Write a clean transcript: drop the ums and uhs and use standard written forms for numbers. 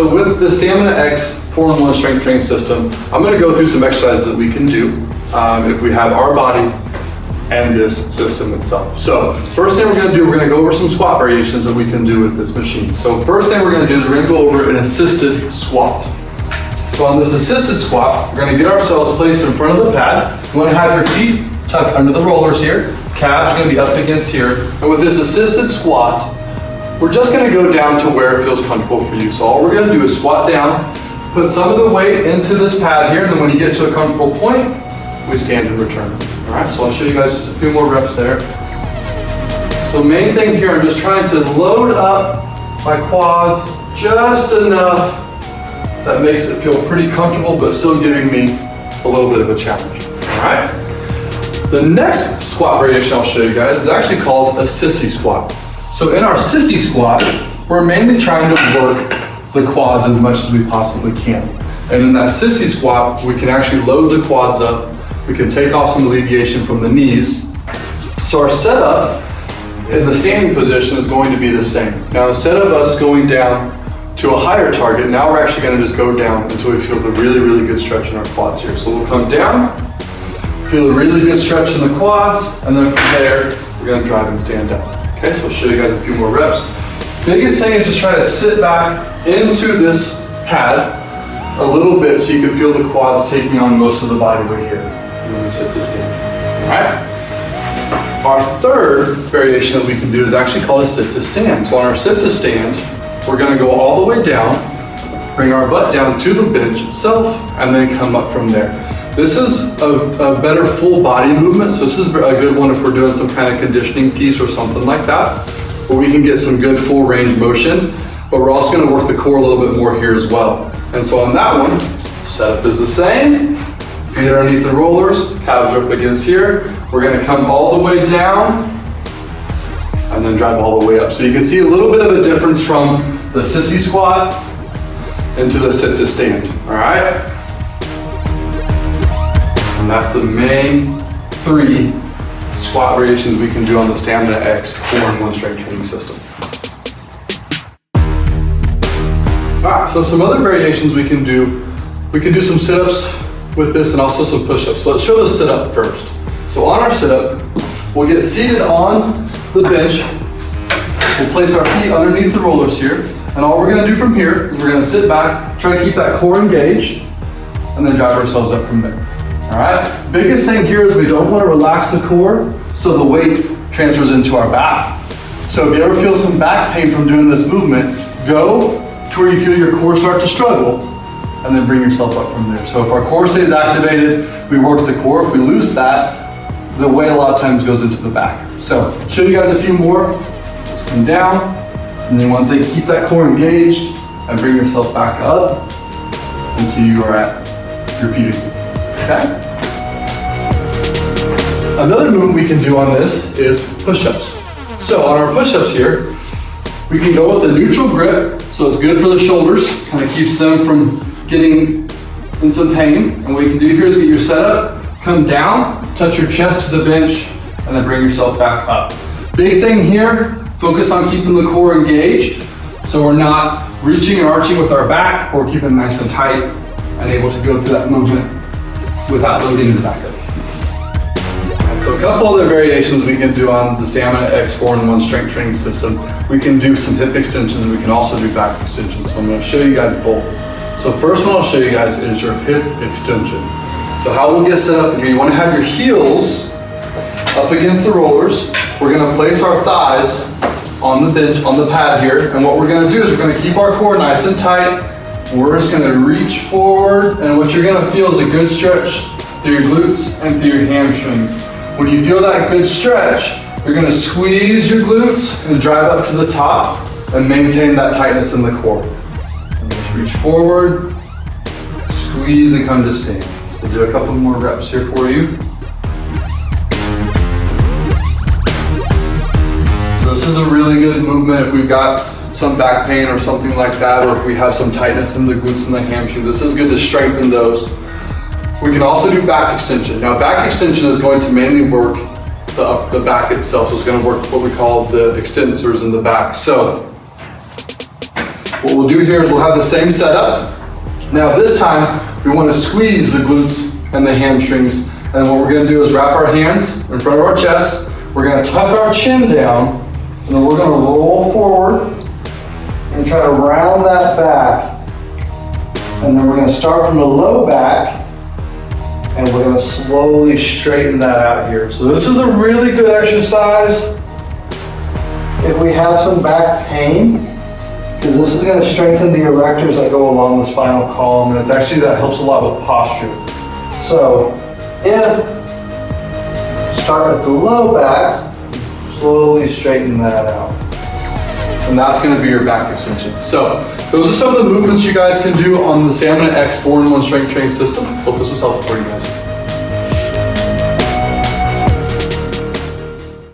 so with the Stamina X 4-in-1 strength training system, I'm going to go through some exercises that we can do if we have our body and this system itself. So first thing we're going to do, we're going to go over some squat variations that we can do with this machine. So first thing we're going to do is we're going to go over an assisted squat. So on this assisted squat, we're going to get ourselves placed in front of the pad. You want to have your feet tucked under the rollers here. Calves are going to be up against here. And with this assisted squat, we're just going to go down to where it feels comfortable for you. So all we're going to do is squat down, put some of the weight into this pad here, and then when you get to a comfortable point, we stand and return. All right, so I'll show you guys just a few more reps there. So main thing here, I'm just trying to load up my quads just enough that makes it feel pretty comfortable, but still giving me a little bit of a challenge. All right. The next squat variation I'll show you guys is actually called a sissy squat. So in our sissy squat, we're mainly trying to work the quads as much as we possibly can. And in that sissy squat, we can actually load the quads up. We can take off some alleviation from the knees. So our setup in the standing position is going to be the same. Now instead of us going down to a higher target, now we're actually going to just go down until we feel the really, really good stretch in our quads here. So we'll come down, feel a really good stretch in the quads, and then from there, we're going to drive and stand up. Okay, so I'll show you guys a few more reps. Biggest thing is just try to sit back into this pad a little bit so you can feel the quads taking on most of the body weight here when we sit to stand. All right? Our third variation that we can do is actually called a sit to stand. So on our sit to stand, we're going to go all the way down, bring our butt down to the bench itself, and then come up from there. This is a better full body movement, so this is a good one if we're doing some kind of conditioning piece or something like that, where we can get some good full range motion, but we're also going to work the core a little bit more here as well. And so on that one, setup is the same. Feet are underneath the rollers, calves are up against here. We're going to come all the way down and then drive all the way up. So you can see a little bit of a difference from the sissy squat into the sit to stand, all right? And that's the main 3 squat variations we can do on the Stamina X 4-in-1 strength training system. All right, so some other variations we can do some sit-ups with this and also some push-ups. So let's show the sit-up first. So on our sit-up, we'll get seated on the bench. We'll place our feet underneath the rollers here. And all we're gonna do from here is we're gonna sit back, try to keep that core engaged, and then drive ourselves up from there. All right, biggest thing here is we don't want to relax the core so the weight transfers into our back. So if you ever feel some back pain from doing this movement, go to where you feel your core start to struggle and then bring yourself up from there. So if our core stays activated, we work the core. If we lose that, the weight a lot of times goes into the back. So show you guys a few more. Just come down, and then one thing, keep that core engaged and bring yourself back up until you are at your feet again. Okay? Another move we can do on this is push-ups. So on our push-ups here, we can go with the neutral grip, so it's good for the shoulders, kind of keeps them from getting in some pain. And what you can do here is get your setup, come down, touch your chest to the bench, and then bring yourself back up. Big thing here, focus on keeping the core engaged, so we're not reaching and arching with our back, or keeping it nice and tight and able to go through that movement without loading the back up. So a couple other variations we can do on the Stamina X 4-in-1 strength training system. We can do some hip extensions, we can also do back extensions. So I'm going to show you guys both. So first one I'll show you guys is your hip extension. So how we'll get set up here, you want to have your heels up against the rollers. We're going to place our thighs on the bench, on the pad here, and what we're going to do is we're going to keep our core nice and tight. We're just going to reach forward, and what you're going to feel is a good stretch through your glutes and through your hamstrings. When you feel that good stretch, you're going to squeeze your glutes and drive up to the top and maintain that tightness in the core. And just reach forward, squeeze, and come to stand. We'll do a couple more reps here for you. So this is a really good movement if we've got some back pain or something like that, or if we have some tightness in the glutes and the hamstring. This is good to strengthen those. We can also do back extension. Now back extension is going to mainly work the back itself. So it's going to work what we call the extensors in the back. So what we'll do here is we'll have the same setup. Now this time, we want to squeeze the glutes and the hamstrings. And what we're going to do is wrap our hands in front of our chest. We're going to tuck our chin down, and then we're going to roll forward and try to round that back. And then we're going to start from the low back, and we're going to slowly straighten that out here. So this is a really good exercise if we have some back pain, because this is going to strengthen the erectors that go along the spinal column, and it's actually, that helps a lot with posture. So start at the low back, slowly straighten that out. And that's going to be your back extension. So those are some of the movements you guys can do on the Stamina X 4-in-1 strength training system. Hope this was helpful for you guys.